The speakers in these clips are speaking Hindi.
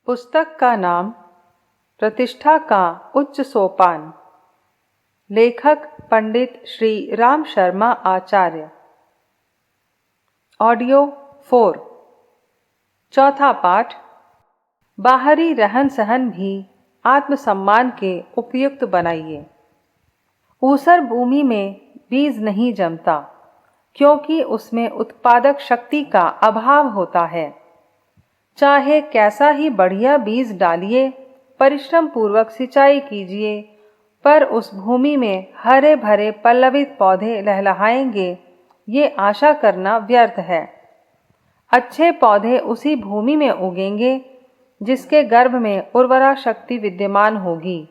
पुस्तक का नाम प्रतिष्ठा का उच्च सोपान। लेखक पंडित श्री राम शर्मा आचार्य। ऑडियो 4। चौथा पाठ। बाहरी रहन सहन भी आत्मसम्मान के उपयुक्त बनाइए। ऊसर भूमि में बीज नहीं जमता क्योंकि उसमें उत्पादक शक्ति का अभाव होता है। चाहे कैसा ही बढ़िया बीज डालिए, परिश्रम पूर्वक सिंचाई कीजिए, पर उस भूमि में हरे भरे पल्लवित पौधे लहलहाएंगे, ये आशा करना व्यर्थ है। अच्छे पौधे उसी भूमि में उगेंगे जिसके गर्भ में उर्वरा शक्ति विद्यमान होगी।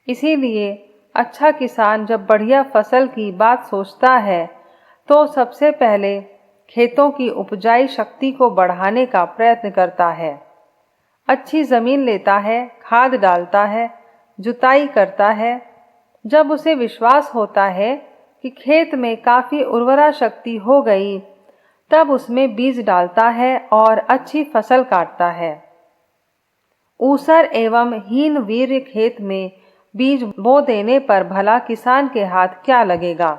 इसीलिए अच्छा किसान जब बढ़िया फसल की बात सोचता है तो सबसे पहले खेतों की उपजाई शक्ति को बढ़ाने का प्रयत्न करता है। अच्छी जमीन लेता है, खाद डालता है, जुताई करता है। जब उसे विश्वास होता है कि खेत में काफ़ी उर्वरा शक्ति हो गई, तब उसमें बीज डालता है और अच्छी फसल काटता है। ऊसर एवं हीन वीर्य खेत में बीज बो देने पर भला किसान के हाथ क्या लगेगा।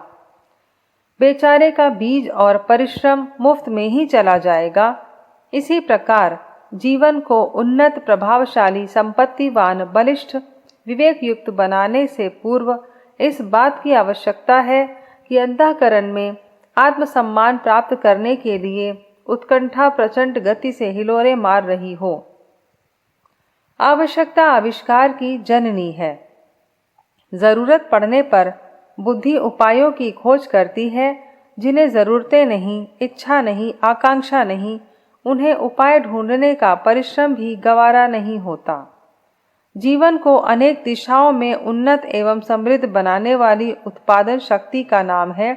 बेचारे का बीज और परिश्रम मुफ्त में ही चला जाएगा। इसी प्रकार जीवन को उन्नत, प्रभावशाली, संपत्तिवान, बलिष्ठ, विवेक युक्त बनाने से पूर्व इस बात की आवश्यकता है कि अंतःकरण में आत्मसम्मान प्राप्त करने के लिए उत्कंठा प्रचंड गति से हिलोरे मार रही हो। आवश्यकता आविष्कार की जननी है। जरूरत पड़ने पर बुद्धि उपायों की खोज करती है। जिन्हें जरूरतें नहीं, इच्छा नहीं, आकांक्षा नहीं, उन्हें उपाय ढूंढने का परिश्रम भी गवारा नहीं होता। जीवन को अनेक दिशाओं में उन्नत एवं समृद्ध बनाने वाली उत्पादन शक्ति का नाम है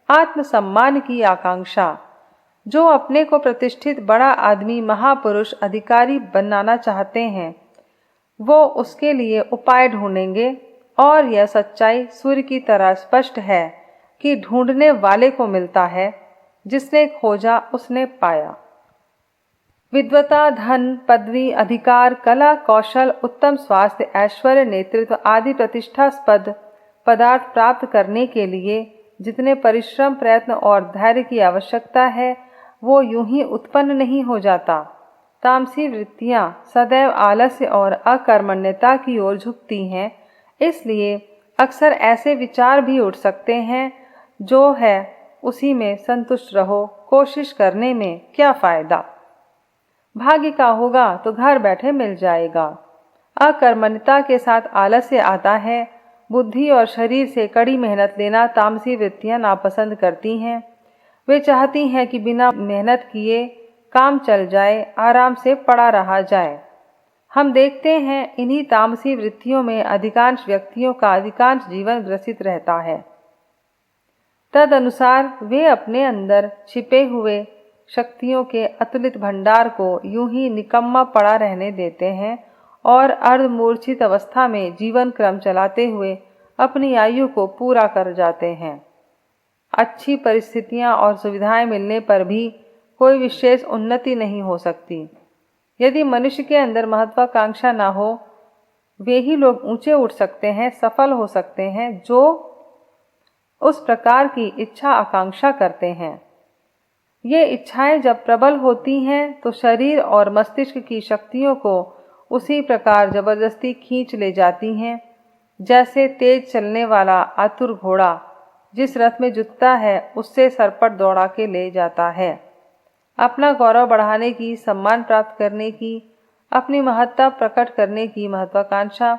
आत्मसम्मान की आकांक्षा। जो अपने को प्रतिष्ठित, बड़ा आदमी, महापुरुष, अधिकारी बनाना चाहते हैं, वो उसके लिए उपाय ढूंढेंगे। और यह सच्चाई सूर्य की तरह स्पष्ट है कि ढूंढने वाले को मिलता है, जिसने खोजा उसने पाया। विद्वता, धन, पदवी, अधिकार, कला, कौशल, उत्तम स्वास्थ्य, ऐश्वर्य, नेतृत्व आदि प्रतिष्ठास्पद पदार्थ प्राप्त करने के लिए जितने परिश्रम, प्रयत्न और धैर्य की आवश्यकता है, वो यूं ही उत्पन्न नहीं हो जाता। तामसी वृत्तियां सदैव आलस्य और अकर्मण्यता की ओर झुकती हैं। इसलिए अक्सर ऐसे विचार भी उठ सकते हैं, जो है उसी में संतुष्ट रहो, कोशिश करने में क्या फ़ायदा। भाग्य का होगा तो घर बैठे मिल जाएगा। अकर्मण्यता के साथ आलस्य आता है। बुद्धि और शरीर से कड़ी मेहनत लेना तामसी वृत्तियां नापसंद करती हैं। वे चाहती हैं कि बिना मेहनत किए काम चल जाए, आराम से पड़ा रहा जाए। हम देखते हैं इन्हीं तामसी वृत्तियों में अधिकांश व्यक्तियों का अधिकांश जीवन ग्रसित रहता है। तदनुसार वे अपने अंदर छिपे हुए शक्तियों के अतुलित भंडार को यूं ही निकम्मा पड़ा रहने देते हैं और अर्धमूर्छित अवस्था में जीवन क्रम चलाते हुए अपनी आयु को पूरा कर जाते हैं। अच्छी परिस्थितियां और सुविधाएं मिलने पर भी कोई विशेष उन्नति नहीं हो सकती। यदि मनुष्य के अंदर महत्वाकांक्षा ना हो, वे ही लोग ऊंचे उठ सकते हैं, सफल हो सकते हैं, जो उस प्रकार की इच्छा आकांक्षा करते हैं। ये इच्छाएं जब प्रबल होती हैं तो शरीर और मस्तिष्क की शक्तियों को उसी प्रकार जबरदस्ती खींच ले जाती हैं, जैसे तेज चलने वाला आतुर घोड़ा जिस रथ में जुतता है उससे सरपट दौड़ा के ले जाता है। अपना गौरव बढ़ाने की, सम्मान प्राप्त करने की, अपनी महत्ता प्रकट करने की महत्वाकांक्षा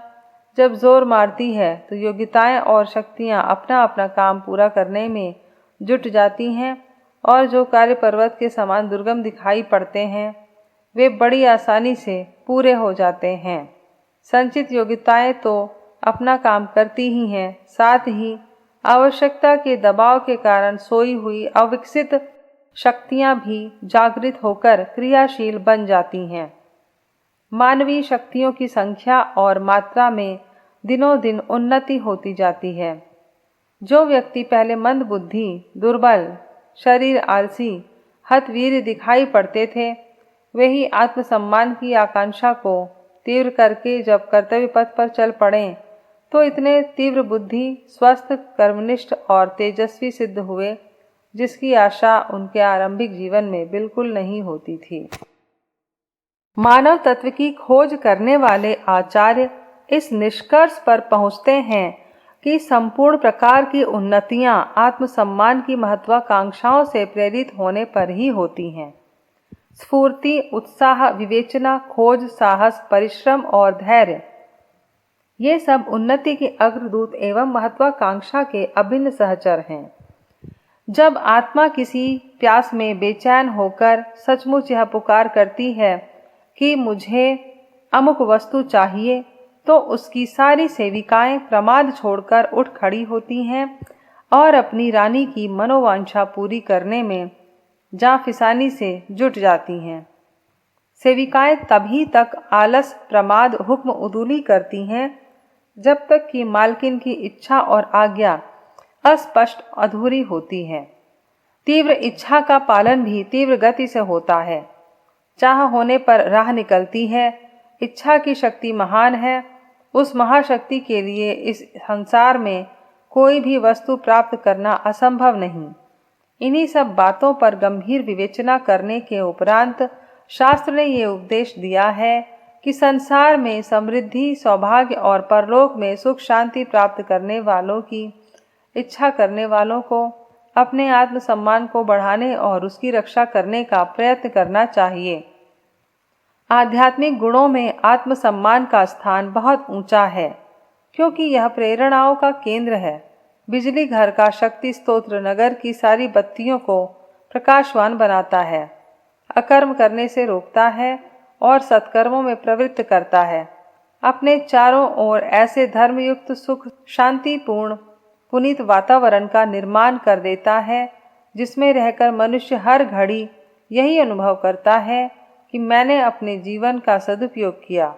जब जोर मारती है तो योग्यताएं और शक्तियां अपना अपना काम पूरा करने में जुट जाती हैं और जो कार्य पर्वत के समान दुर्गम दिखाई पड़ते हैं, वे बड़ी आसानी से पूरे हो जाते हैं। संचित योग्यताएं तो अपना काम करती ही हैं, साथ ही आवश्यकता के दबाव के कारण सोई हुई अविकसित शक्तियां भी जागृत होकर क्रियाशील बन जाती हैं। मानवीय शक्तियों की संख्या और मात्रा में दिनों दिन उन्नति होती जाती है। जो व्यक्ति पहले मंद बुद्धि, दुर्बल, शरीर आलसी, हतवीर दिखाई पड़ते थे, वे ही आत्मसम्मान की आकांक्षा को तीव्र करके जब कर्तव्य पथ पर चल पड़े तो इतने तीव्र बुद्धि, स्वस्थ, कर्मनिष्ठ और तेजस्वी सिद्ध हुए जिसकी आशा उनके आरंभिक जीवन में बिल्कुल नहीं होती थी। मानव तत्व की खोज करने वाले आचार्य इस निष्कर्ष पर पहुँचते हैं कि संपूर्ण प्रकार की उन्नतियां आत्मसम्मान की महत्वाकांक्षाओं से प्रेरित होने पर ही होती हैं। स्फूर्ति, उत्साह, विवेचना, खोज, साहस, परिश्रम और धैर्य, ये सब उन्नति के अग्रदूत एवं महत्वाकांक्षा के अभिन्न सहचर हैं। जब आत्मा किसी प्यास में बेचैन होकर सचमुच यह पुकार करती है कि मुझे अमुक वस्तु चाहिए, तो उसकी सारी सेविकाएं प्रमाद छोड़कर उठ खड़ी होती हैं और अपनी रानी की मनोवांछा पूरी करने में जांफिसानी से जुट जाती हैं। सेविकाएं तभी तक आलस, प्रमाद, हुक्म उदूली करती हैं जब तक कि मालकिन की इच्छा और आज्ञा अस्पष्ट अधूरी होती है। तीव्र इच्छा का पालन भी तीव्र गति से होता है। चाह होने पर राह निकलती है। इच्छा की शक्ति महान है। उस महाशक्ति के लिए इस संसार में कोई भी वस्तु प्राप्त करना असंभव नहीं। इन्हीं सब बातों पर गंभीर विवेचना करने के उपरांत शास्त्र ने ये उपदेश दिया है कि संसार में समृद्धि, सौभाग्य और परलोक में सुख शांति प्राप्त करने वालों की इच्छा करने वालों को अपने आत्मसम्मान को बढ़ाने और उसकी रक्षा करने का प्रयत्न करना चाहिए। आध्यात्मिक गुणों में आत्मसम्मान का स्थान बहुत ऊंचा है, क्योंकि यह प्रेरणाओं का केंद्र है। बिजली घर का शक्ति स्तोत्र नगर की सारी बत्तियों को प्रकाशवान बनाता है, अकर्म करने से रोकता है और सत्कर्मों में प्रवृत्त करता है। अपने चारों ओर ऐसे धर्मयुक्त, सुख, शांतिपूर्ण, पुनीत वातावरण का निर्माण कर देता है जिसमें रहकर मनुष्य हर घड़ी यही अनुभव करता है कि मैंने अपने जीवन का सदुपयोग किया,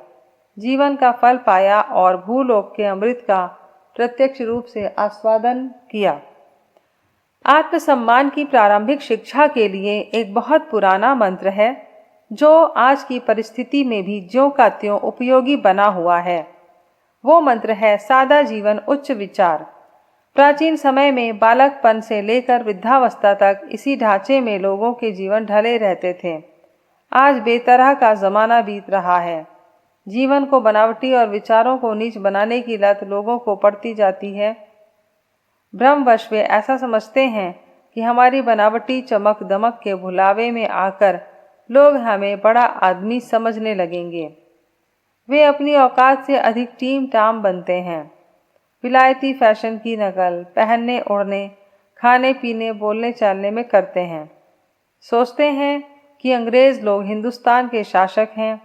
जीवन का फल पाया और भूलोक के अमृत का प्रत्यक्ष रूप से आस्वादन किया। आत्मसम्मान की प्रारंभिक शिक्षा के लिए एक बहुत पुराना मंत्र है जो आज की परिस्थिति में भी ज्यों का त्यों उपयोगी बना हुआ है। वो मंत्र है सादा जीवन उच्च विचार। प्राचीन समय में बालकपन से लेकर वृद्धावस्था तक इसी ढांचे में लोगों के जीवन ढले रहते थे। आज बेतरह का जमाना बीत रहा है। जीवन को बनावटी और विचारों को नीच बनाने की लत लोगों को पड़ती जाती है। भ्रमवश वे ऐसा समझते हैं कि हमारी बनावटी चमक दमक के भुलावे में आकर लोग हमें बड़ा आदमी समझने लगेंगे। वे अपनी औकात से अधिक टीम टाम बनते हैं। विलायती फैशन की नकल पहनने ओढ़ने, खाने पीने, बोलने चालने में करते हैं। सोचते हैं कि अंग्रेज लोग हिंदुस्तान के शासक हैं।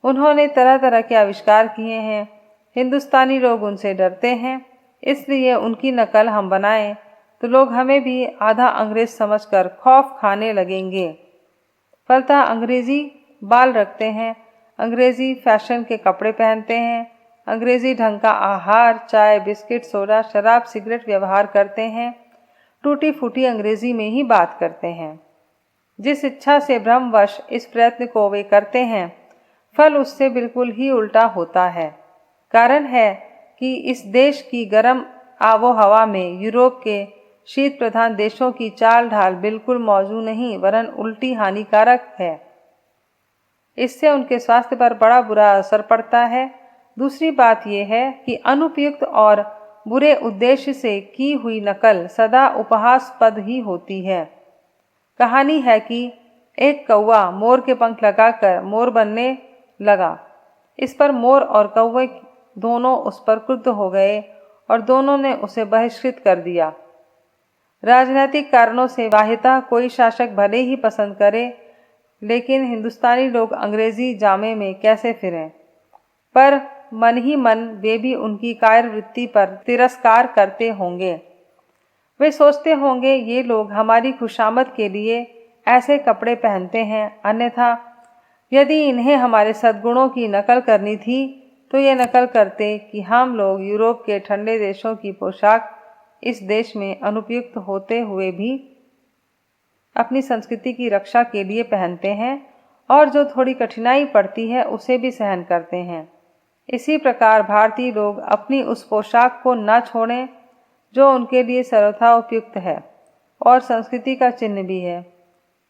उन्होंने तरह तरह के आविष्कार किए हैं। हिंदुस्तानी लोग उनसे डरते हैं, इसलिए उनकी नकल हम बनाएं तो लोग हमें भी आधा अंग्रेज समझकर खौफ खाने लगेंगे। फलतः अंग्रेजी बाल रखते हैं, अंग्रेजी फैशन के कपड़े पहनते हैं, अंग्रेजी ढंग का आहार, चाय, बिस्किट, सोडा, शराब, सिगरेट व्यवहार करते हैं, टूटी फूटी अंग्रेजी में ही बात करते हैं। जिस इच्छा से भ्रमवश इस प्रयत्न को वे करते हैं, फल उससे बिल्कुल ही उल्टा होता है। कारण है कि इस देश की गर्म आबो हवा में यूरोप के शीत प्रधान देशों की चाल ढाल बिल्कुल मौजू नहीं, वरन उल्टी हानिकारक है। इससे उनके स्वास्थ्य पर बड़ा बुरा असर पड़ता है। दूसरी बात यह है कि अनुपयुक्त और बुरे उद्देश्य से की हुई नकल सदा उपहासास्पद ही होती है। कहानी है कि एक कौवा मोर के पंख लगाकर मोर बनने लगा। इस पर मोर और कौवे दोनों उस पर क्रुद्ध हो गए और दोनों ने उसे बहिष्कृत कर दिया। राजनीतिक कारणों से बाह्यतः कोई शासक भले ही पसंद करे, लेकिन हिंदुस्तानी लोग अंग्रेजी जामे में कैसे फिरें, पर मन ही मन वे भी उनकी कायरवृत्ति पर तिरस्कार करते होंगे। वे सोचते होंगे ये लोग हमारी खुशामद के लिए ऐसे कपड़े पहनते हैं, अन्यथा यदि इन्हें हमारे सद्गुणों की नकल करनी थी तो ये नकल करते कि हम लोग यूरोप के ठंडे देशों की पोशाक इस देश में अनुपयुक्त होते हुए भी अपनी संस्कृति की रक्षा के लिए पहनते हैं और जो थोड़ी कठिनाई पड़ती है उसे भी सहन करते हैं। इसी प्रकार भारतीय लोग अपनी उस पोशाक को न छोड़ें जो उनके लिए सर्वथा उपयुक्त है और संस्कृति का चिन्ह भी है।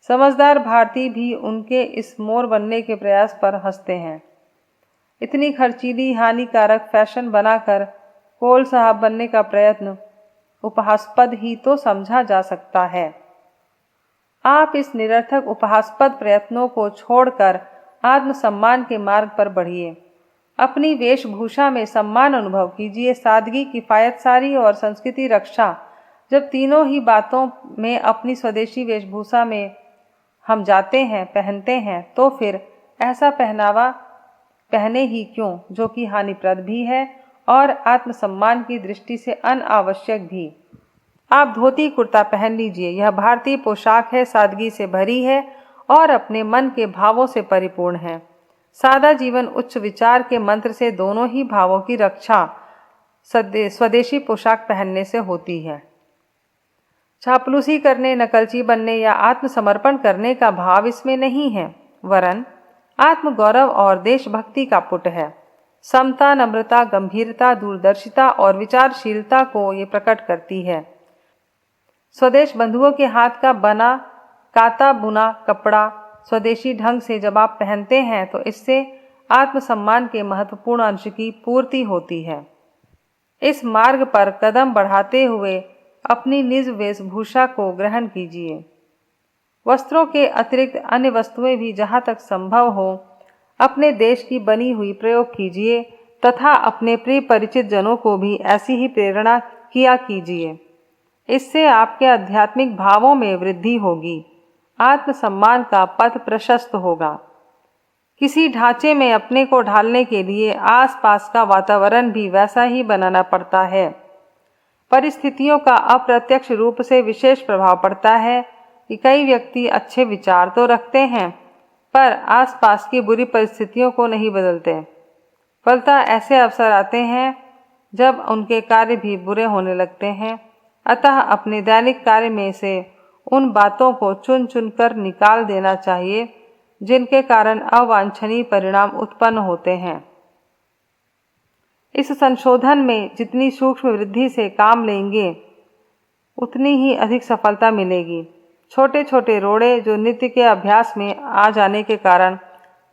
समझदार भारतीय भी उनके इस मोर बनने के प्रयास पर हंसते हैं। इतनी खर्चीली हानिकारक फैशन बनाकर कोल साहब बनने का प्रयत्न उपहासास्पद ही तो समझा जा सकता है। आप इस निरर्थक उपहासास्पद प्रयत्नों को छोड़कर आत्मसम्मान के मार्ग पर बढ़िए। अपनी वेशभूषा में सम्मान अनुभव कीजिए। सादगी, किफायतसारी और संस्कृति रक्षा, जब तीनों ही बातों में अपनी स्वदेशी वेशभूषा में हम जाते हैं, पहनते हैं, तो फिर ऐसा पहनावा पहने ही क्यों जो कि हानिप्रद भी है और आत्मसम्मान की दृष्टि से अनावश्यक भी। आप धोती कुर्ता पहन लीजिए। यह भारतीय पोशाक है, सादगी से भरी है और अपने मन के भावों से परिपूर्ण है। सादा जीवन उच्च विचार के मंत्र से दोनों ही भावों की रक्षा स्वदेशी पोशाक पहनने से होती है। चापलूसी करने, नकलची बनने या आत्मसमर्पण करने का भाव इसमें नहीं है, वरन आत्मगौरव और देशभक्ति का पुट है। समता, नम्रता, गंभीरता, दूरदर्शिता और विचारशीलता को ये प्रकट करती है। स्वदेश बंधुओं के हाथ का बना, काता बुना कपड़ा स्वदेशी ढंग से जब आप पहनते हैं तो इससे आत्मसम्मान के महत्वपूर्ण अंश की पूर्ति होती है। इस मार्ग पर कदम बढ़ाते हुए अपनी निज वेशभूषा को ग्रहण कीजिए। वस्त्रों के अतिरिक्त अन्य वस्तुएं भी जहाँ तक संभव हो अपने देश की बनी हुई प्रयोग कीजिए तथा अपने प्रिय परिचित जनों को भी ऐसी ही प्रेरणा किया कीजिए। इससे आपके आध्यात्मिक भावों में वृद्धि होगी, आत्मसम्मान का पथ प्रशस्त होगा। किसी ढांचे में अपने को ढालने के लिए आसपास का वातावरण भी वैसा ही बनाना पड़ता है। परिस्थितियों का अप्रत्यक्ष रूप से विशेष प्रभाव पड़ता है कि कई व्यक्ति अच्छे विचार तो रखते हैं पर आसपास की बुरी परिस्थितियों को नहीं बदलते। फलतः ऐसे अवसर आते हैं जब उनके कार्य भी बुरे होने लगते हैं। अतः अपने दैनिक कार्य में से उन बातों को चुन चुन कर निकाल देना चाहिए जिनके कारण अवांछनीय परिणाम उत्पन्न होते हैं। इस संशोधन में जितनी सूक्ष्म वृद्धि से काम लेंगे उतनी ही अधिक सफलता मिलेगी। छोटे छोटे रोड़े जो नित्य के अभ्यास में आ जाने के कारण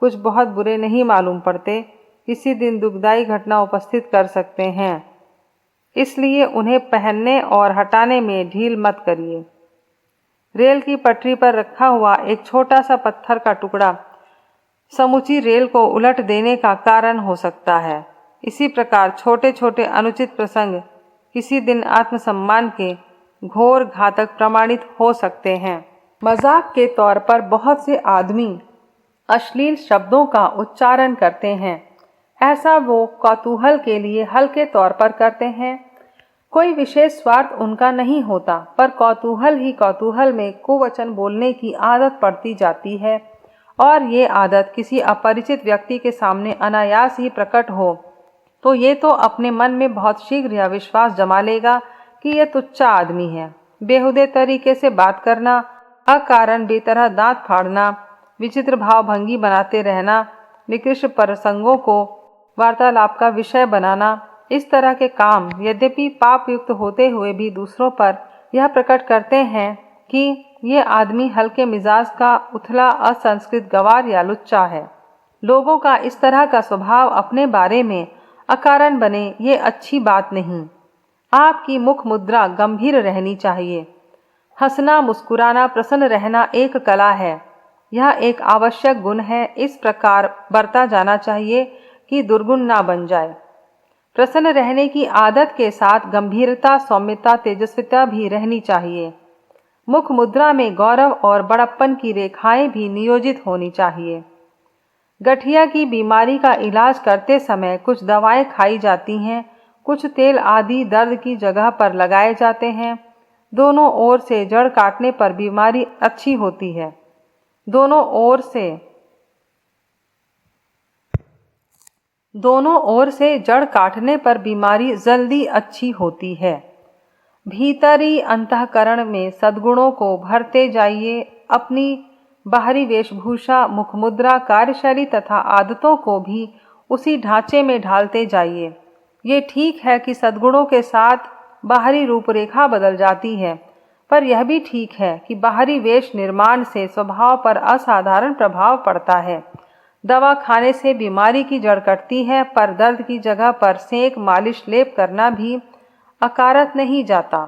कुछ बहुत बुरे नहीं मालूम पड़ते, किसी दिन दुखदायी घटना उपस्थित कर सकते हैं। इसलिए उन्हें पहनने और हटाने में ढील मत करिए। रेल की पटरी पर रखा हुआ एक छोटा सा पत्थर का टुकड़ा समूची रेल को उलट देने का कारण हो सकता है। इसी प्रकार छोटे छोटे अनुचित प्रसंग किसी दिन आत्मसम्मान के घोर घातक प्रमाणित हो सकते हैं। मजाक के तौर पर बहुत से आदमी अश्लील शब्दों का उच्चारण करते हैं। ऐसा वो कौतूहल के लिए हल्के तौर पर करते हैं। कोई विशेष स्वार्थ उनका नहीं होता, पर कौतूहल ही कौतूहल में कुवचन बोलने की आदत पड़ती जाती है और ये आदत किसी अपरिचित व्यक्ति के सामने अनायास ही प्रकट हो तो ये तो अपने मन में बहुत शीघ्र यह विश्वास जमा लेगा कि यह तुच्चा आदमी है। बेहुदे तरीके से बात करना, अकारण बेतरह दांत फाड़ना, विचित्र भाव भंगी बनाते रहना, निकृष्ट प्रसंगों को वार्तालाप का विषय बनाना, इस तरह के काम यद्यपि पाप युक्त होते हुए भी दूसरों पर यह प्रकट करते हैं कि ये आदमी हल्के मिजाज का उथला असंस्कृत गवार या लुच्चा है। लोगों का इस तरह का स्वभाव अपने बारे में अकारण बने ये अच्छी बात नहीं। आपकी मुख मुद्रा गंभीर रहनी चाहिए। हंसना, मुस्कुराना, प्रसन्न रहना एक कला है। यह एक आवश्यक गुण है। इस प्रकार बरता जाना चाहिए कि दुर्गुण ना बन जाए। प्रसन्न रहने की आदत के साथ गंभीरता, सौम्यता, तेजस्विता भी रहनी चाहिए। मुख मुद्रा में गौरव और बड़प्पन की रेखाएं भी नियोजित होनी चाहिए। गठिया की बीमारी का इलाज करते समय कुछ दवाएं खाई जाती हैं, कुछ तेल आदि दर्द की जगह पर लगाए जाते हैं। दोनों ओर से जड़ काटने पर बीमारी अच्छी होती है। दोनों ओर से जड़ काटने पर बीमारी जल्दी अच्छी होती है। भीतरी अंतःकरण में सद्गुणों को भरते जाइए। अपनी बाहरी वेशभूषा, मुख मुद्रा, कार्यशैली तथा आदतों को भी उसी ढांचे में ढालते जाइए। ये ठीक है कि सद्गुणों के साथ बाहरी रूपरेखा बदल जाती है, पर यह भी ठीक है कि बाहरी वेश निर्माण से स्वभाव पर असाधारण प्रभाव पड़ता है। दवा खाने से बीमारी की जड़ कटती है, पर दर्द की जगह पर सेंक, मालिश, लेप करना भी अकारत नहीं जाता।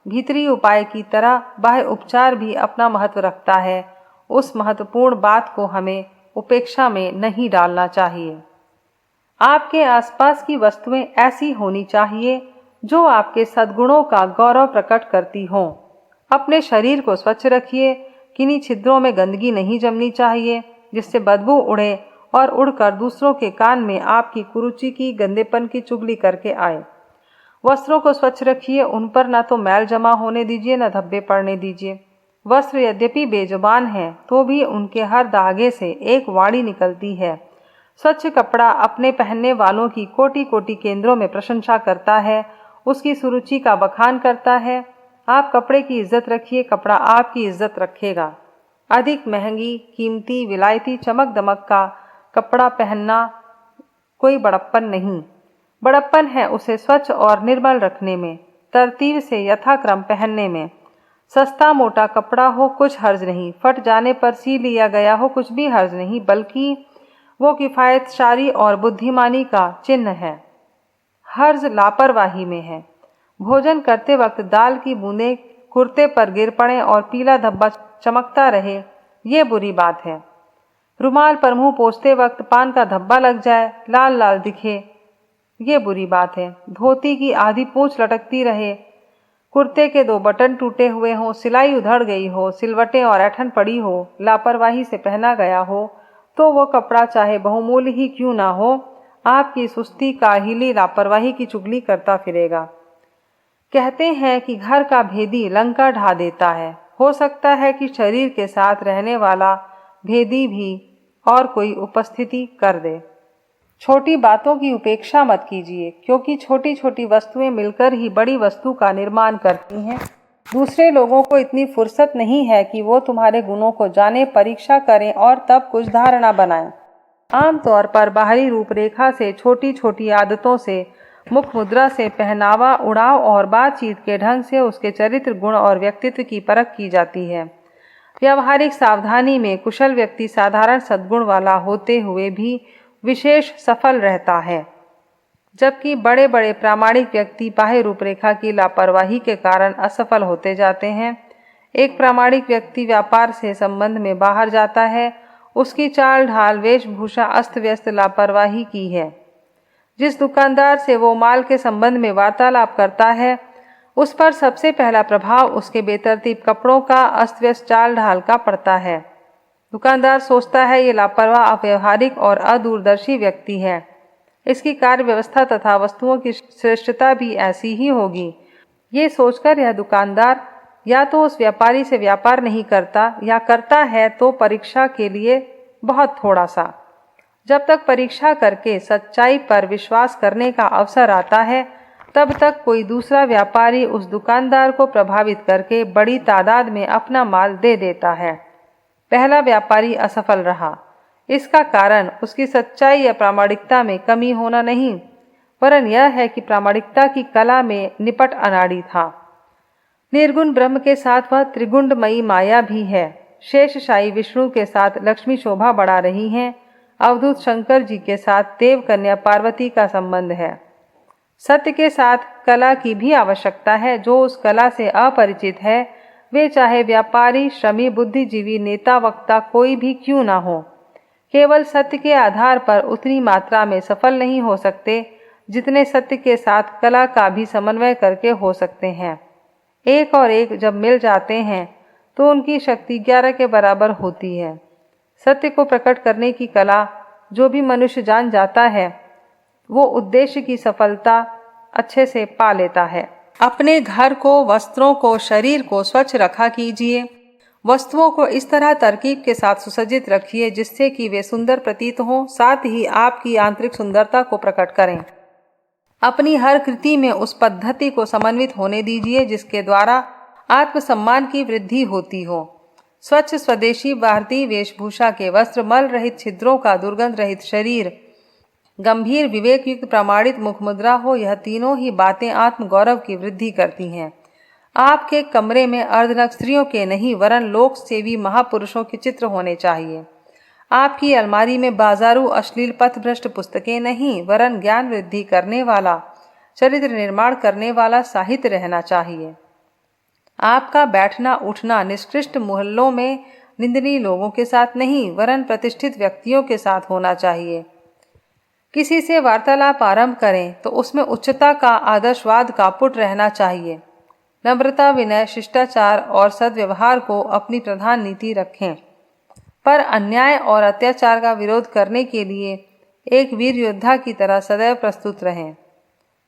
भीतरी उपाय की तरह बाह्य उपचार भी अपना महत्व रखता है। उस महत्वपूर्ण बात को हमें उपेक्षा में नहीं डालना चाहिए। आपके आसपास की वस्तुएं ऐसी होनी चाहिए जो आपके सद्गुणों का गौरव प्रकट करती हों। अपने शरीर को स्वच्छ रखिए। किन्हीं छिद्रों में गंदगी नहीं जमनी चाहिए जिससे बदबू उड़े और उड़कर दूसरों के कान में आपकी कुरुचि की, गंदेपन की चुगली करके आए। वस्त्रों को स्वच्छ रखिए। उन पर न तो मैल जमा होने दीजिए, न धब्बे पड़ने दीजिए। वस्त्र यद्यपि बेजुबान हैं तो भी उनके हर धागे से एक वाणी निकलती है। स्वच्छ कपड़ा अपने पहनने वालों की कोटि कोटि केंद्रों में प्रशंसा करता है, उसकी सुरुचि का बखान करता है। आप कपड़े की इज्जत रखिए, कपड़ा आपकी इज्जत रखेगा। अधिक महंगी, कीमती, विलायती, चमक दमक का कपड़ा पहनना कोई बड़प्पन नहीं। बड़प्पन है उसे स्वच्छ और निर्मल रखने में, तरतीब से यथाक्रम पहनने में। सस्ता मोटा कपड़ा हो कुछ हर्ज नहीं, फट जाने पर सी लिया गया हो कुछ भी हर्ज नहीं, बल्कि वो किफ़ायतशारी और बुद्धिमानी का चिन्ह है। हर्ज लापरवाही में है। भोजन करते वक्त दाल की बूंदें कुर्ते पर गिर पड़ें और पीला धब्बा चमकता रहे, ये बुरी बात है। रुमाल पर मुंह पोंछते वक्त पान का धब्बा लग जाए, लाल लाल दिखे, ये बुरी बात है। धोती की आधी पूंछ लटकती रहे, कुर्ते के 2 बटन टूटे हुए हों, सिलाई उधड़ गई हो, सिलवटें और ऐंठन पड़ी हो, लापरवाही से पहना गया हो, तो वो कपड़ा चाहे बहुमूल्य ही क्यों ना हो, आपकी सुस्ती, काहिली, लापरवाही की चुगली करता फिरेगा। कहते हैं कि घर का भेदी लंका ढा देता है। हो सकता है कि शरीर के साथ रहने वाला भेदी भी और कोई उपस्थिति कर दे। छोटी बातों की उपेक्षा मत कीजिए, क्योंकि छोटी छोटी वस्तुएं मिलकर ही बड़ी वस्तु का निर्माण करती हैं। दूसरे लोगों को इतनी फुर्सत नहीं है कि वो तुम्हारे गुणों को जाने, परीक्षा करें और तब कुछ धारणा बनाएं। आमतौर पर बाहरी रूपरेखा से, छोटी छोटी आदतों से, मुख मुद्रा से, पहनावा, उड़ाव और बातचीत के ढंग से उसके चरित्र, गुण और व्यक्तित्व की परख की जाती है। व्यावहारिक सावधानी में कुशल व्यक्ति साधारण सद्गुण वाला होते हुए भी विशेष सफल रहता है, जबकि बड़े बड़े प्रामाणिक व्यक्ति बाह्य रूपरेखा की लापरवाही के कारण असफल होते जाते हैं। एक प्रामाणिक व्यक्ति व्यापार से संबंध में बाहर जाता है, उसकी चाल ढाल, वेशभूषा अस्त व्यस्त लापरवाही की है। जिस दुकानदार से वो माल के संबंध में वार्तालाप करता है, उस पर सबसे पहला प्रभाव उसके बेतरतीब कपड़ों का, अस्त व्यस्त चाल ढाल का पड़ता है। दुकानदार सोचता है ये लापरवाह, अव्यवहारिक और अदूरदर्शी व्यक्ति है, इसकी कार्य व्यवस्था तथा वस्तुओं की श्रेष्ठता भी ऐसी ही होगी। ये सोचकर यह दुकानदार या तो उस व्यापारी से व्यापार नहीं करता, या करता है तो परीक्षा के लिए बहुत थोड़ा सा। जब तक परीक्षा करके सच्चाई पर विश्वास करने का अवसर आता है, तब तक कोई दूसरा व्यापारी उस दुकानदार को प्रभावित करके बड़ी तादाद में अपना माल दे देता है। पहला व्यापारी असफल रहा। इसका कारण उसकी सच्चाई या प्रामाणिकता में कमी होना नहीं, वरन यह है कि प्रामाणिकता की कला में निपट अनाड़ी था। निर्गुण ब्रह्म के साथ वह त्रिगुणमयी माया भी है। शेषशाही विष्णु के साथ लक्ष्मी शोभा बढ़ा रही हैं। अवधूत शंकर जी के साथ देव कन्या पार्वती का संबंध है। सत्य के साथ कला की भी आवश्यकता है। जो उस कला से अपरिचित है, वे चाहे व्यापारी, श्रमी, बुद्धिजीवी, नेता, वक्ता कोई भी क्यों ना हो, केवल सत्य के आधार पर उतनी मात्रा में सफल नहीं हो सकते जितने सत्य के साथ कला का भी समन्वय करके हो सकते हैं। एक और एक जब मिल जाते हैं तो उनकी शक्ति 11 के बराबर होती है। सत्य को प्रकट करने की कला जो भी मनुष्य जान जाता है, वो उद्देश्य की सफलता अच्छे से पा लेता है। अपने घर को, वस्त्रों को, शरीर को स्वच्छ रखा कीजिए। वस्तुओं को इस तरह तरकीब के साथ सुसज्जित रखिए जिससे कि वे सुंदर प्रतीत हों, साथ ही आपकी आंतरिक सुंदरता को प्रकट करें। अपनी हर कृति में उस पद्धति को समन्वित होने दीजिए जिसके द्वारा आत्मसम्मान की वृद्धि होती हो। स्वच्छ स्वदेशी भारतीय वेशभूषा के वस्त्र, मल रहित छिद्रों का दुर्गंध रहित शरीर, गंभीर विवेक युक्त प्रमाणित मुख मुद्रा हो, यह तीनों ही बातें आत्म गौरव की वृद्धि करती हैं। आपके कमरे में अर्धनग्न स्त्रियों के नहीं वरन लोक सेवी महापुरुषों के चित्र होने चाहिए। आपकी अलमारी में बाजारू अश्लील पथभ्रष्ट पुस्तकें नहीं वरन ज्ञान वृद्धि करने वाला, चरित्र निर्माण करने वाला साहित्य रहना चाहिए। आपका बैठना उठना निष्कृष्ट मोहल्लों में निंदनीय लोगों के साथ नहीं वरन प्रतिष्ठित व्यक्तियों के साथ होना चाहिए। किसी से वार्तालाप आरंभ करें तो उसमें उच्चता का, आदर्शवाद का पुट रहना चाहिए। नम्रता, विनय, शिष्टाचार और सद्व्यवहार को अपनी प्रधान नीति रखें, पर अन्याय और अत्याचार का विरोध करने के लिए एक वीर योद्धा की तरह सदैव प्रस्तुत रहें।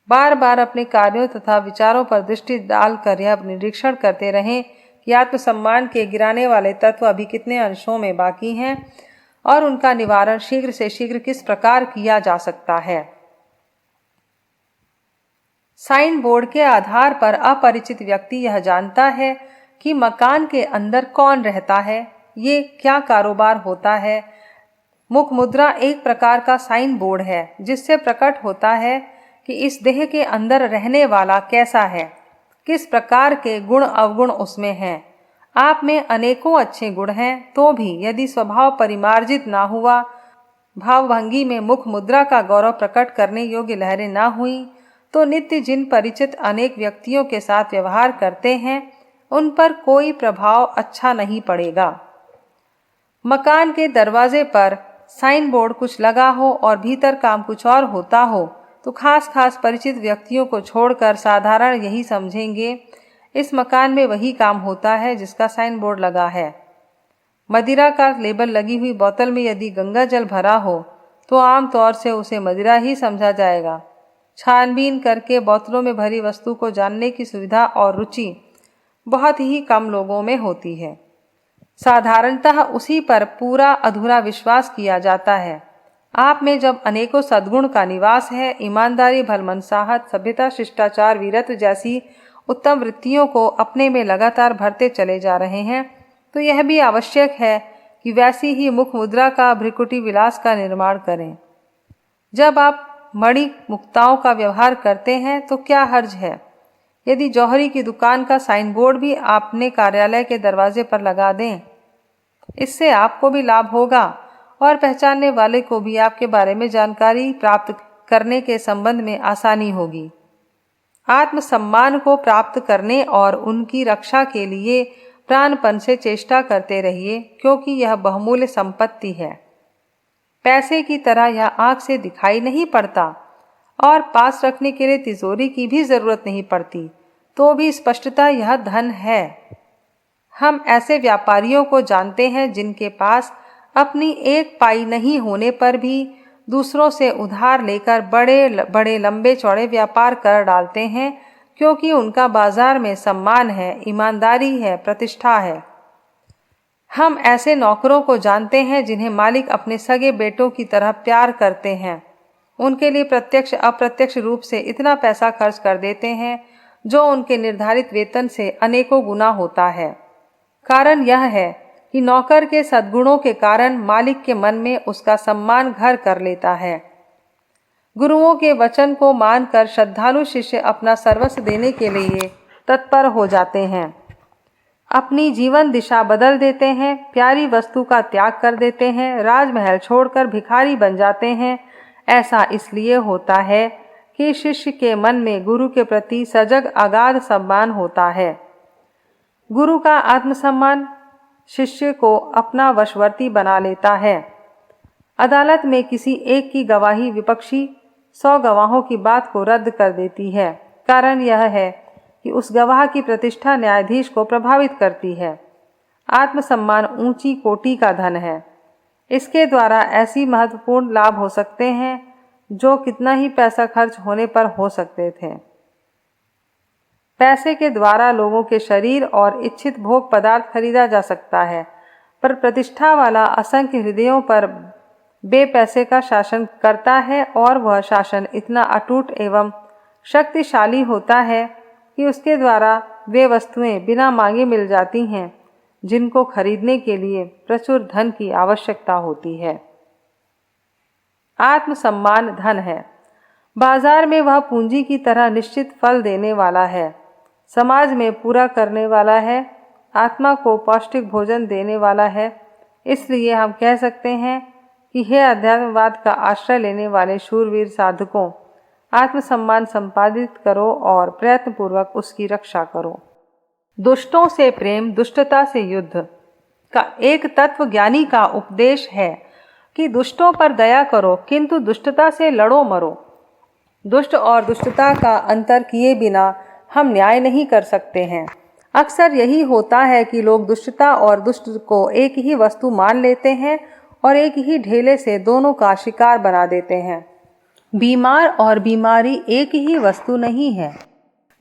बार बार अपने कार्यों तथा विचारों पर दृष्टि डालकर यह निरीक्षण करते रहें कि आत्मसम्मान के गिराने वाले तत्व अभी कितने अंशों में बाकी हैं और उनका निवारण शीघ्र से शीघ्र किस प्रकार किया जा सकता है। साइन बोर्ड के आधार पर अपरिचित व्यक्ति यह जानता है कि मकान के अंदर कौन रहता है, ये क्या कारोबार होता है। मुख मुद्रा एक प्रकार का साइन बोर्ड है जिससे प्रकट होता है कि इस देह के अंदर रहने वाला कैसा है, किस प्रकार के गुण अवगुण उसमें हैं। आप में अनेकों अच्छे गुण हैं तो भी यदि स्वभाव परिमार्जित ना हुआ, भावभंगी में मुख मुद्रा का गौरव प्रकट करने योग्य लहरें ना हुई, तो नित्य जिन परिचित अनेक व्यक्तियों के साथ व्यवहार करते हैं उन पर कोई प्रभाव अच्छा नहीं पड़ेगा। मकान के दरवाजे पर साइन बोर्ड कुछ लगा हो और भीतर काम कुछ और होता हो तो खास परिचित व्यक्तियों को छोड़कर साधारण यही समझेंगे इस मकान में वही काम होता है जिसका साइन बोर्ड लगा है। मदिरा का लेबल लगी हुई बोतल में यदि गंगा जल भरा हो तो आमतौर से उसे मदिरा ही समझा जाएगा। छानबीन करके बोतलों में भरी वस्तु को जानने की सुविधा और रुचि बहुत ही कम लोगों में होती है। साधारणतः उसी पर पूरा अधूरा विश्वास किया जाता है। आप में जब अनेकों सद्गुण का निवास है, ईमानदारी, भलमनसाहत, सभ्यता, शिष्टाचार, वीरत्व जैसी उत्तम वृत्तियों को अपने में लगातार भरते चले जा रहे हैं, तो यह भी आवश्यक है कि वैसी ही मुख मुद्रा का भ्रिकुटी विलास का निर्माण करें। जब आप मणि मुक्ताओं का व्यवहार करते हैं तो क्या हर्ज है यदि जौहरी की दुकान का साइन बोर्ड भी आपने कार्यालय के दरवाजे पर लगा दें। इससे आपको भी लाभ होगा और पहचानने वाले को भी आपके बारे में जानकारी प्राप्त करने के संबंध में आसानी होगी। आत्मसम्मान को प्राप्त करने और उनकी रक्षा के लिए प्राणपण से चेष्टा करते रहिए, क्योंकि यह बहुमूल्य संपत्ति है। पैसे की तरह यह आंख से दिखाई नहीं पड़ता और पास रखने के लिए तिजोरी की भी जरूरत नहीं पड़ती, तो भी स्पष्टता यह धन है। हम ऐसे व्यापारियों को जानते हैं जिनके पास अपनी एक पाई नहीं होने पर भी दूसरों से उधार लेकर बड़े बड़े लंबे चौड़े व्यापार कर डालते हैं, क्योंकि उनका बाजार में सम्मान है, ईमानदारी है, प्रतिष्ठा है। हम ऐसे नौकरों को जानते हैं जिन्हें मालिक अपने सगे बेटों की तरह प्यार करते हैं। उनके लिए प्रत्यक्ष अप्रत्यक्ष रूप से इतना पैसा खर्च कर देते हैं जो उनके निर्धारित वेतन से अनेकों गुना होता है। कारण यह है कि नौकर के सद्गुणों के कारण मालिक के मन में उसका सम्मान घर कर लेता है। गुरुओं के वचन को मानकर श्रद्धालु शिष्य अपना सर्वस्व देने के लिए तत्पर हो जाते हैं, अपनी जीवन दिशा बदल देते हैं, प्यारी वस्तु का त्याग कर देते हैं, राजमहल छोड़कर भिखारी बन जाते हैं। ऐसा इसलिए होता है कि शिष्य के मन में गुरु के प्रति सजग अगाध सम्मान होता है। गुरु का आत्मसम्मान शिष्य को अपना वशवर्ती बना लेता है। अदालत में किसी एक की गवाही विपक्षी 100 गवाहों की बात को रद्द कर देती है। कारण यह है कि उस गवाह की प्रतिष्ठा न्यायाधीश को प्रभावित करती है। आत्मसम्मान ऊंची कोटि का धन है। इसके द्वारा ऐसी महत्वपूर्ण लाभ हो सकते हैं जो कितना ही पैसा खर्च होने पर हो सकते थे। पैसे के द्वारा लोगों के शरीर और इच्छित भोग पदार्थ खरीदा जा सकता है, पर प्रतिष्ठा वाला असंख्य हृदयों पर बेपैसे का शासन करता है और वह शासन इतना अटूट एवं शक्तिशाली होता है कि उसके द्वारा वे वस्तुएं बिना मांगे मिल जाती हैं जिनको खरीदने के लिए प्रचुर धन की आवश्यकता होती है। आत्मसम्मान धन है। बाजार में वह पूंजी की तरह निश्चित फल देने वाला है, समाज में पूरा करने वाला है, आत्मा को पौष्टिक भोजन देने वाला है। इसलिए हम कह सकते हैं कि हे अध्यात्मवाद का आश्रय लेने वाले शूरवीर साधकों, आत्मसम्मान संपादित करो और प्रयत्नपूर्वक उसकी रक्षा करो। दुष्टों से प्रेम, दुष्टता से युद्ध का एक तत्व ज्ञानी का उपदेश है कि दुष्टों पर दया करो, किंतु दुष्टता से लड़ो मरो। दुष्ट और दुष्टता का अंतर किए बिना हम न्याय नहीं कर सकते हैं। अक्सर यही होता है कि लोग दुष्टता और दुष्ट को एक ही वस्तु मान लेते हैं और एक ही ढेले से दोनों का शिकार बना देते हैं। बीमार और बीमारी एक ही वस्तु नहीं है।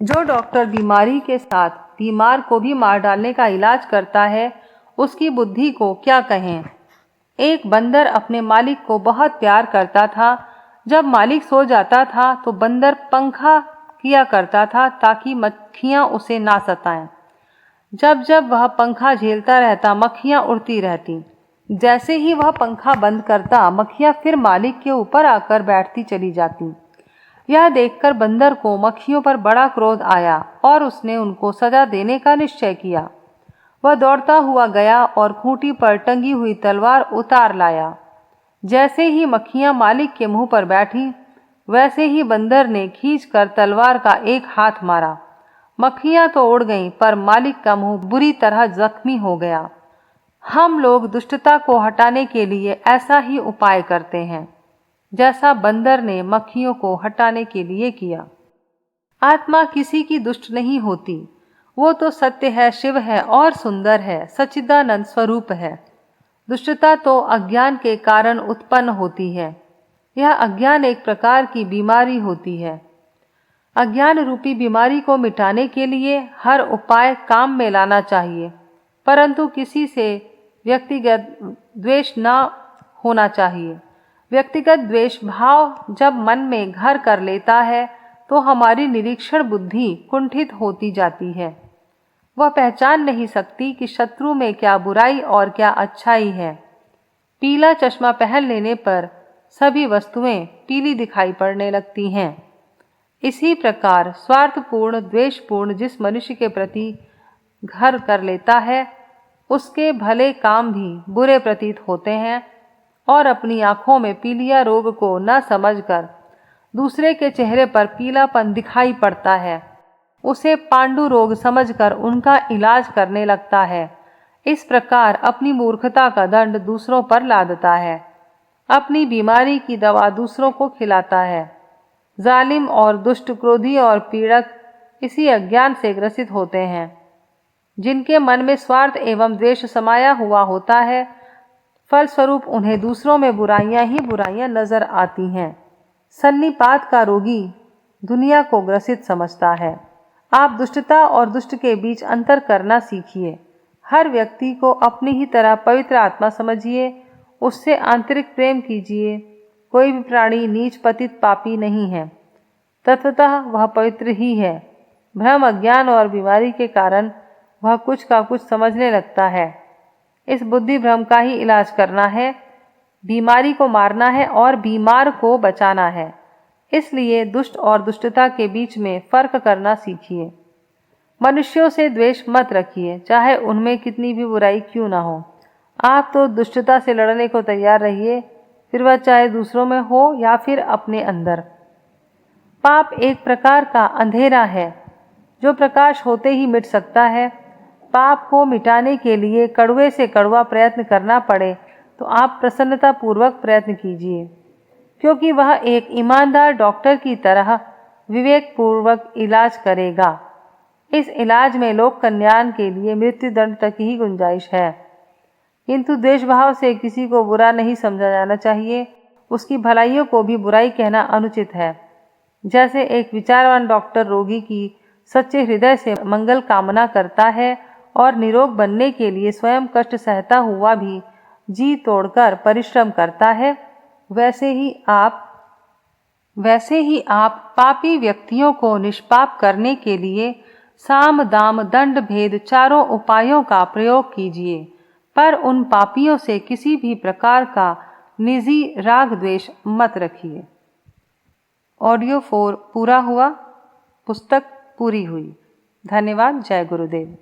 जो डॉक्टर बीमारी के साथ बीमार को भी मार डालने का इलाज करता है, उसकी बुद्धि को क्या कहें। एक बंदर अपने मालिक को बहुत प्यार करता था। जब मालिक सो जाता था तो बंदर पंखा किया करता था ताकि मक्खियाँ उसे ना सताएं। जब जब वह पंखा झेलता रहता, मक्खियाँ उड़ती रहती। जैसे ही वह पंखा बंद करता, मक्खियाँ फिर मालिक के ऊपर आकर बैठती चली जाती। यह देखकर बंदर को मक्खियों पर बड़ा क्रोध आया और उसने उनको सजा देने का निश्चय किया। वह दौड़ता हुआ गया और खूंटी पर टंगी हुई तलवार उतार लाया। जैसे ही मक्खियाँ मालिक के मुंह पर बैठी, वैसे ही बंदर ने खींचकर तलवार का एक हाथ मारा। मक्खियाँ तो उड़ गईं, पर मालिक का मुंह बुरी तरह जख्मी हो गया। हम लोग दुष्टता को हटाने के लिए ऐसा ही उपाय करते हैं जैसा बंदर ने मक्खियों को हटाने के लिए किया। आत्मा किसी की दुष्ट नहीं होती। वो तो सत्य है, शिव है और सुंदर है, सच्चिदानंद स्वरूप है। दुष्टता तो अज्ञान के कारण उत्पन्न होती है। यह अज्ञान एक प्रकार की बीमारी होती है। अज्ञान रूपी बीमारी को मिटाने के लिए हर उपाय काम में लाना चाहिए, परंतु किसी से व्यक्तिगत द्वेष न होना चाहिए। व्यक्तिगत द्वेष भाव जब मन में घर कर लेता है तो हमारी निरीक्षण बुद्धि कुंठित होती जाती है। वह पहचान नहीं सकती कि शत्रु में क्या बुराई और क्या अच्छाई है। पीला चश्मा पहन लेने पर सभी वस्तुएं पीली दिखाई पड़ने लगती हैं। इसी प्रकार स्वार्थपूर्ण, द्वेषपूर्ण जिस मनुष्य के प्रति घर कर लेता है, उसके भले काम भी बुरे प्रतीत होते हैं और अपनी आंखों में पीलिया रोग को न समझकर दूसरे के चेहरे पर पीलापन दिखाई पड़ता है, उसे पांडु रोग समझकर उनका इलाज करने लगता है। इस प्रकार अपनी मूर्खता का दंड दूसरों पर लादता है, अपनी बीमारी की दवा दूसरों को खिलाता है। जालिम और दुष्ट, क्रोधी और पीड़क इसी अज्ञान से ग्रसित होते हैं। जिनके मन में स्वार्थ एवं द्वेष समाया हुआ होता है, फलस्वरूप उन्हें दूसरों में बुराइयां ही बुराइयां नजर आती हैं। सन्निपात का रोगी दुनिया को ग्रसित समझता है। आप दुष्टता और दुष्ट के बीच अंतर करना सीखिए। हर व्यक्ति को अपनी ही तरह पवित्र आत्मा समझिए, उससे आंतरिक प्रेम कीजिए। कोई भी प्राणी नीच, पतित, पापी नहीं है। तत्वतः वह पवित्र ही है। भ्रम, अज्ञान और बीमारी के कारण वह कुछ का कुछ समझने लगता है। इस बुद्धि भ्रम का ही इलाज करना है, बीमारी को मारना है और बीमार को बचाना है। इसलिए दुष्ट और दुष्टता के बीच में फर्क करना सीखिए। मनुष्यों से द्वेष मत रखिए, चाहे उनमें कितनी भी बुराई क्यों ना हो। आप तो दुष्टता से लड़ने को तैयार रहिए, फिर वह चाहे दूसरों में हो या फिर अपने अंदर। पाप एक प्रकार का अंधेरा है जो प्रकाश होते ही मिट सकता है। पाप को मिटाने के लिए कड़वे से कड़वा प्रयत्न करना पड़े तो आप प्रसन्नता पूर्वक प्रयत्न कीजिए, क्योंकि वह एक ईमानदार डॉक्टर की तरह विवेक पूर्वक इलाज करेगा। इस इलाज में लोक कल्याण के लिए मृत्यु दंड तक ही गुंजाइश है, किंतु द्वेष भाव से किसी को बुरा नहीं समझा जाना चाहिए। उसकी भलाइयों को भी बुराई कहना अनुचित है। जैसे एक विचारवान डॉक्टर रोगी की सच्चे हृदय से मंगल कामना करता है और निरोग बनने के लिए स्वयं कष्ट सहता हुआ भी जी तोड़कर परिश्रम करता है, वैसे ही आप पापी व्यक्तियों को निष्पाप करने के लिए साम दाम दंड भेद चारों उपायों का प्रयोग कीजिए, पर उन पापियों से किसी भी प्रकार का निजी राग द्वेष मत रखिए। ऑडियो 4 पूरा हुआ। पुस्तक पूरी हुई। धन्यवाद। जय गुरुदेव।